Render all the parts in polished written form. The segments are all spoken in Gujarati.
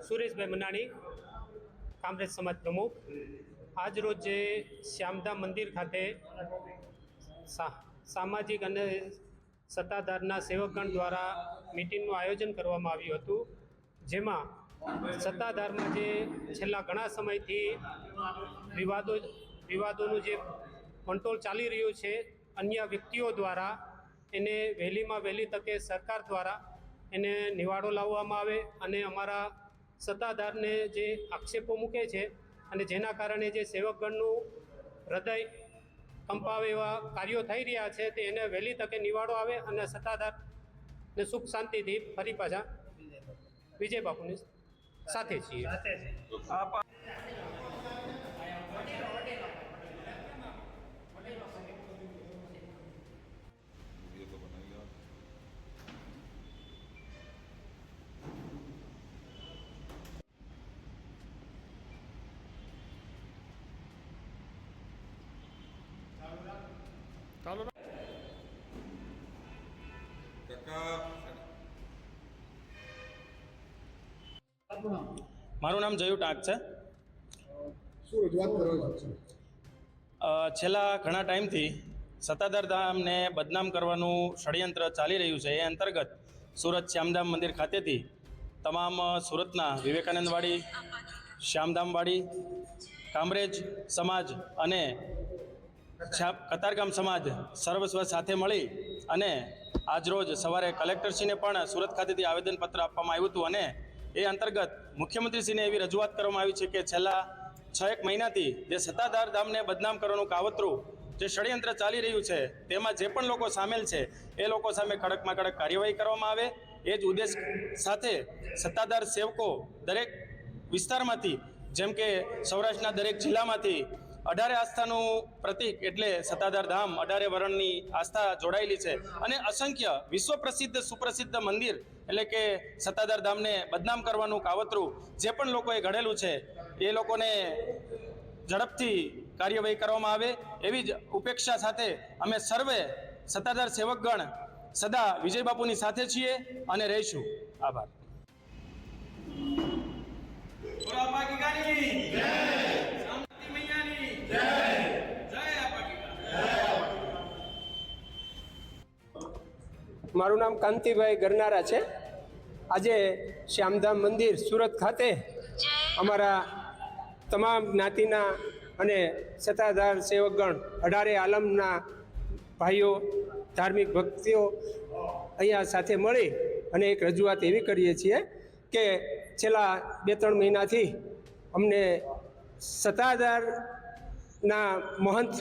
સુરેશભાઈ મનાણી, કામરેજ સમાજ પ્રમુખ. આજ રોજ જે શ્યામધામ મંદિર ખાતે સામાજિક અને સત્તાધારના સેવકગણ દ્વારા મિટિંગનું આયોજન કરવામાં આવ્યું હતું, જેમાં સત્તાધારમાં જે છેલ્લા ઘણા સમયથી વિવાદોનું જે કંટ્રોલ ચાલી રહ્યું છે અન્ય વ્યક્તિઓ દ્વારા, એને વહેલીમાં વહેલી તકે સરકાર દ્વારા એને નિવાડો લાવવામાં આવે અને અમારા સત્તાધારને જે આક્ષેપો મૂકે છે અને જેના કારણે જે સેવકગણનું હૃદય કંપાવે એવા કાર્યો થઈ રહ્યા છે તે એને વહેલી તકે નિવાડો આવે અને સત્તાધારને સુખ શાંતિથી ફરી પાછા વિજય બાપુની સાથે છીએ. મારું નામ જયુ ટાંક છે. શું રજૂઆત કરવા છે? છેલ્લા ઘણા ટાઈમથી સત્તાધાર ધામને બદનામ કરવાનું ષડયંત્ર ચાલી રહ્યું છે. એ અંતર્ગત સુરત શ્યામધામ મંદિર ખાતેથી તમામ સુરતના વિવેકાનંદવાડી, શ્યામધામવાડી, કામરેજ સમાજ અને કતારગામ સમાજ સર્વસ્વ સાથે મળી અને આજરોજ સવારે કલેક્ટરશ્રીને પણ સુરત ખાતેથી આવેદનપત્ર આપવામાં આવ્યું હતું અને એ અંતર્ગત મુખ્યમંત્રીશ્રીને એવી રજૂઆત કરવામાં આવી છે કે છેલ્લા 6-1 મહિનાથી જે સત્તાધાર ધામને બદનામ કરવાનું કાવતરું જે ષડયંત્ર ચાલી રહ્યું છે તેમાં જે પણ લોકો સામેલ છે એ લોકો સામે કડકમાં કડક કાર્યવાહી કરવામાં આવે, એ જ ઉદ્દેશ સાથે સત્તાધાર સેવકો દરેક વિસ્તારમાંથી, જેમ કે સૌરાષ્ટ્રના દરેક જિલ્લામાંથી 18 આસ્થાનું પ્રતીક એટલે સત્તાધાર ધામ 18 વરણની આસ્થા જોડાયેલી છે અને અસંખ્ય વિશ્વ પ્રસિદ્ધ સુપ્રસિદ્ધ મંદિર એટલે કે સત્તાધાર ધામને બદનામ કરવાનું કાવતરું જે પણ લોકોએ ઘડેલું છે એ લોકોને ઝડપથી કાર્યવાહી કરવામાં આવે એવી જ ઉપેક્ષા સાથે અમે સર્વે સત્તાધાર સેવકગણ સદા વિજય બાપુની સાથે છીએ અને રહીશું. આભાર. મારું નામ કાંતિભાઈ ગરનારા છે. આજે શ્યામધામ મંદિર સુરત ખાતે અમારા તમામ જ્ઞાતિના અને સત્તાધાર સેવકગણ 18 આલમના ભાઈઓ, ધાર્મિક ભક્તિઓ અહીંયા સાથે મળી અને એક રજૂઆત એવી કરીએ છીએ કે છેલ્લા 2-3 મહિનાથી અમને સત્તાધારના મહંત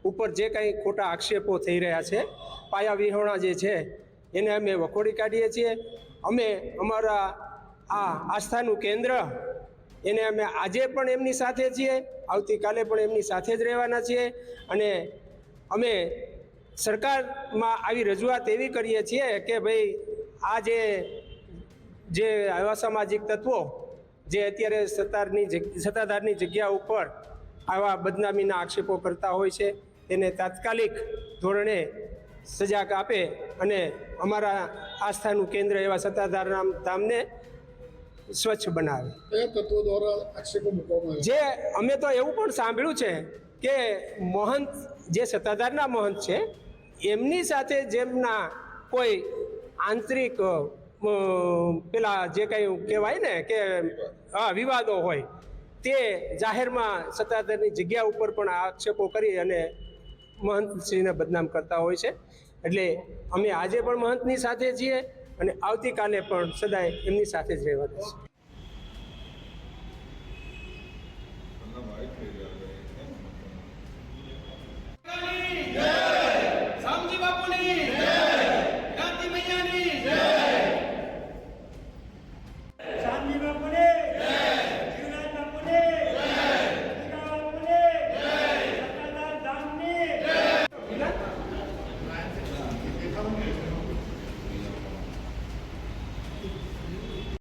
ઉપર જે કંઈ ખોટા આક્ષેપો થઈ રહ્યા છે, પાયા વિહોણા જે છે એને અમે વખોડી કાઢીએ છીએ. અમે અમારા આ આસ્થાનું કેન્દ્ર એને અમે આજે પણ એમની સાથે છીએ, આવતીકાલે પણ એમની સાથે જ રહેવાના છીએ અને અમે સરકારમાં આવી રજૂઆત એવી કરીએ છીએ કે ભાઈ આ જે અસામાજિક તત્વો જે અત્યારે સત્તાધારની જગ્યા ઉપર આવા બદનામીના આક્ષેપો કરતા હોય છે તેને તાત્કાલિક ધોરણે સજા આપે અને અમારા આસ્થાનું કેન્દ્ર એવા સત્તાધાર ધામને સ્વચ્છ બનાવે. કયા તત્વો દ્વારા આક્ષેપો મૂકવામાં આવે? જે અમે તો એવું પણ સાંભળ્યું છે કે મહંત જે સત્તાધારના મહંત છે એમની સાથે જેમના કોઈ આંતરિક પેલા જે કંઈ કહેવાય ને કે વિવાદો હોય તે જાહેરમાં સત્તાધારની જગ્યા ઉપર પણ આક્ષેપો કરી અને મહંતશ્રીને બદનામ કરતા હોય છે. એટલે અમે આજે પણ મહંતની સાથે છીએ અને આવતીકાલે પણ સદાય એમની સાથે જ રહેવાના છે.